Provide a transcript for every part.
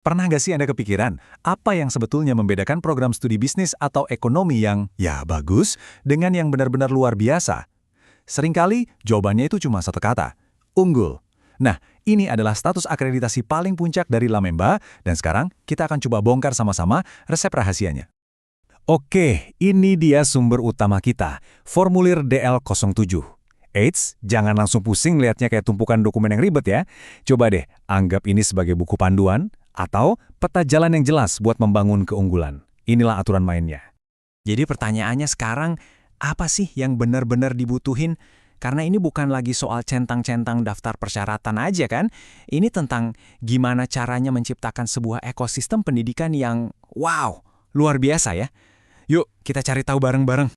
Pernah nggak sih Anda kepikiran, apa yang sebetulnya membedakan program studi bisnis atau ekonomi yang, ya bagus, dengan yang benar-benar luar biasa? Seringkali, jawabannya itu cuma satu kata, unggul. Nah, ini adalah status akreditasi paling puncak dari Lamemba, dan sekarang kita akan coba bongkar sama-sama resep rahasianya. Oke, ini dia sumber utama kita, formulir DL07. Eits, jangan langsung pusing lihatnya kayak tumpukan dokumen yang ribet ya. Coba deh, anggap ini sebagai buku panduan atau peta jalan yang jelas buat membangun keunggulan. Inilah aturan mainnya. Jadi pertanyaannya sekarang, apa sih yang benar-benar dibutuhin? Karena ini bukan lagi soal centang-centang daftar persyaratan aja kan? Ini tentang gimana caranya menciptakan sebuah ekosistem pendidikan yang, wow, luar biasa ya. Yuk, kita cari tahu bareng-bareng.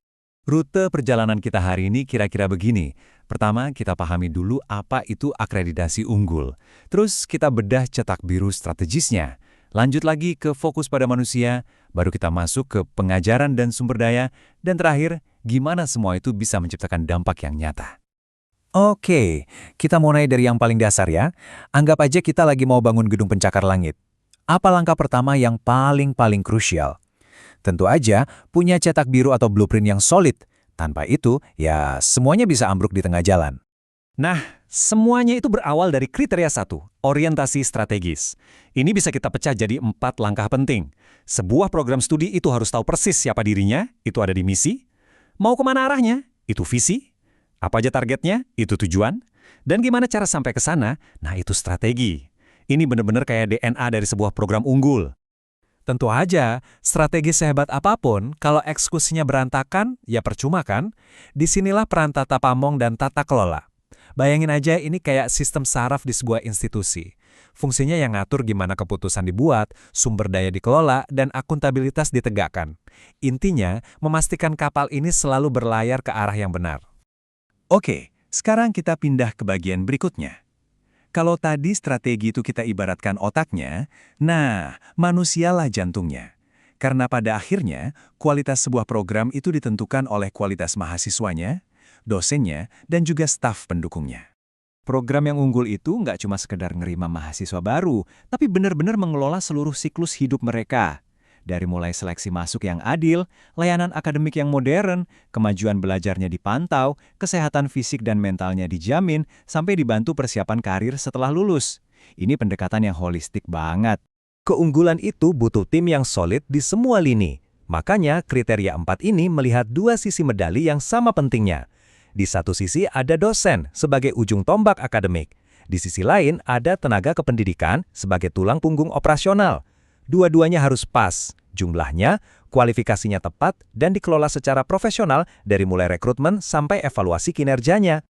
Rute perjalanan kita hari ini kira-kira begini. Pertama, kita pahami dulu apa itu akreditasi unggul. Terus kita bedah cetak biru strategisnya. Lanjut lagi ke fokus pada manusia, baru kita masuk ke pengajaran dan sumber daya, dan terakhir, gimana semua itu bisa menciptakan dampak yang nyata. Oke, kita mulai dari yang paling dasar ya. Anggap aja kita lagi mau bangun gedung pencakar langit. Apa langkah pertama yang paling krusial? Tentu aja punya cetak biru atau blueprint yang solid. Tanpa itu, ya semuanya bisa ambruk di tengah jalan. Nah, semuanya itu berawal dari kriteria 1, orientasi strategis. Ini bisa kita pecah jadi 4 langkah penting. Sebuah program studi itu harus tahu persis siapa dirinya, itu ada di misi. Mau kemana arahnya, itu visi. Apa aja targetnya, itu tujuan. Dan gimana cara sampai ke sana, nah itu strategi. Ini benar-benar kayak DNA dari sebuah program unggul. Tentu aja, strategi sehebat apapun, kalau eksekusinya berantakan, ya percuma kan? Disinilah peran tata pamong dan tata kelola. Bayangin aja ini kayak sistem saraf di sebuah institusi. Fungsinya yang ngatur gimana keputusan dibuat, sumber daya dikelola, dan akuntabilitas ditegakkan. Intinya, memastikan kapal ini selalu berlayar ke arah yang benar. Oke, sekarang kita pindah ke bagian berikutnya. Kalau tadi strategi itu kita ibaratkan otaknya, nah, manusialah jantungnya. Karena pada akhirnya, kualitas sebuah program itu ditentukan oleh kualitas mahasiswanya, dosennya, dan juga staf pendukungnya. Program yang unggul itu nggak cuma sekedar ngerima mahasiswa baru, tapi benar-benar mengelola seluruh siklus hidup mereka. Dari mulai seleksi masuk yang adil, layanan akademik yang modern, kemajuan belajarnya dipantau, kesehatan fisik dan mentalnya dijamin, sampai dibantu persiapan karir setelah lulus. Ini pendekatan yang holistik banget. Keunggulan itu butuh tim yang solid di semua lini. Makanya kriteria 4 ini melihat dua sisi medali yang sama pentingnya. Di satu sisi ada dosen sebagai ujung tombak akademik. Di sisi lain ada tenaga kependidikan sebagai tulang punggung operasional. Dua-duanya harus pas, jumlahnya, kualifikasinya tepat, dan dikelola secara profesional dari mulai rekrutmen sampai evaluasi kinerjanya.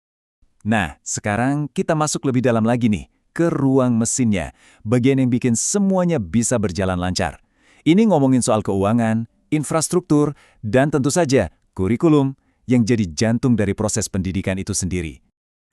Nah, sekarang kita masuk lebih dalam lagi nih, ke ruang mesinnya, bagian yang bikin semuanya bisa berjalan lancar. Ini ngomongin soal keuangan, infrastruktur, dan tentu saja kurikulum yang jadi jantung dari proses pendidikan itu sendiri.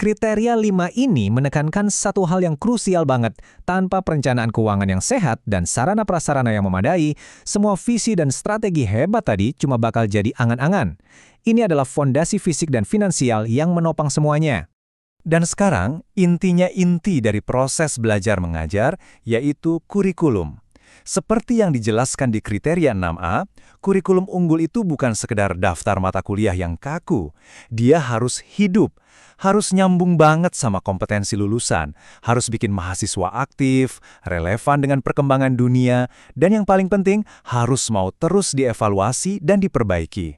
Kriteria 5 ini menekankan satu hal yang krusial banget. Tanpa perencanaan keuangan yang sehat dan sarana-prasarana yang memadai, semua visi dan strategi hebat tadi cuma bakal jadi angan-angan. Ini adalah fondasi fisik dan finansial yang menopang semuanya. Dan sekarang, inti dari proses belajar mengajar, yaitu kurikulum. Seperti yang dijelaskan di kriteria 6A, kurikulum unggul itu bukan sekedar daftar mata kuliah yang kaku. Dia harus hidup. Harus nyambung banget sama kompetensi lulusan, harus bikin mahasiswa aktif, relevan dengan perkembangan dunia, dan yang paling penting, harus mau terus dievaluasi dan diperbaiki.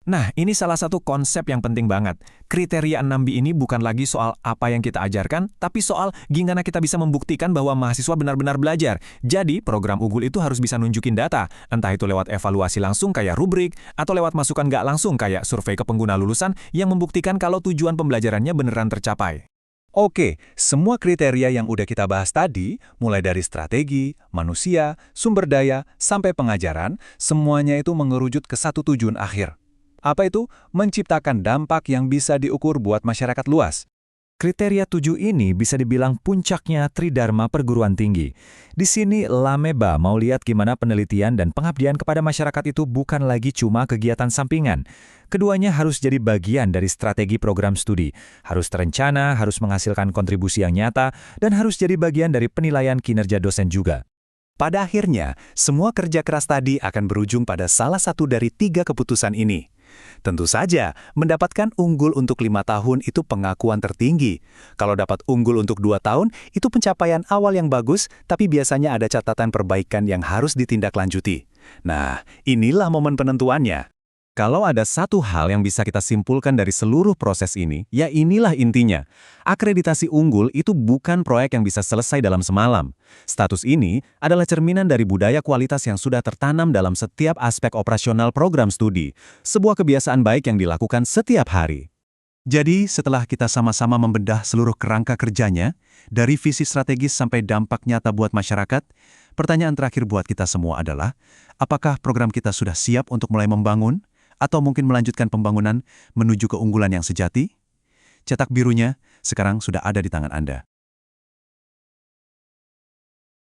Nah, ini salah satu konsep yang penting banget. Kriteria 6B ini bukan lagi soal apa yang kita ajarkan, tapi soal gimana kita bisa membuktikan bahwa mahasiswa benar-benar belajar. Jadi, program unggul itu harus bisa nunjukin data, entah itu lewat evaluasi langsung kayak rubrik, atau lewat masukan nggak langsung kayak survei ke pengguna lulusan yang membuktikan kalau tujuan pembelajarannya beneran tercapai. Oke, semua kriteria yang udah kita bahas tadi, mulai dari strategi, manusia, sumber daya, sampai pengajaran, semuanya itu mengerucut ke satu tujuan akhir. Apa itu? Menciptakan dampak yang bisa diukur buat masyarakat luas. Kriteria 7 ini bisa dibilang puncaknya Tridharma perguruan tinggi. Di sini Lamemba mau lihat gimana penelitian dan pengabdian kepada masyarakat itu bukan lagi cuma kegiatan sampingan. Keduanya harus jadi bagian dari strategi program studi. Harus terencana, harus menghasilkan kontribusi yang nyata, dan harus jadi bagian dari penilaian kinerja dosen juga. Pada akhirnya, semua kerja keras tadi akan berujung pada salah satu dari 3 keputusan ini. Tentu saja, mendapatkan unggul untuk 5 tahun itu pengakuan tertinggi. Kalau dapat unggul untuk 2 tahun, itu pencapaian awal yang bagus, tapi biasanya ada catatan perbaikan yang harus ditindaklanjuti. Nah, inilah momen penentuannya. Kalau ada satu hal yang bisa kita simpulkan dari seluruh proses ini, ya inilah intinya. Akreditasi unggul itu bukan proyek yang bisa selesai dalam semalam. Status ini adalah cerminan dari budaya kualitas yang sudah tertanam dalam setiap aspek operasional program studi, sebuah kebiasaan baik yang dilakukan setiap hari. Jadi, setelah kita sama-sama membedah seluruh kerangka kerjanya, dari visi strategis sampai dampak nyata buat masyarakat, pertanyaan terakhir buat kita semua adalah, apakah program kita sudah siap untuk mulai membangun? Atau mungkin melanjutkan pembangunan menuju keunggulan yang sejati? Cetak birunya sekarang sudah ada di tangan Anda.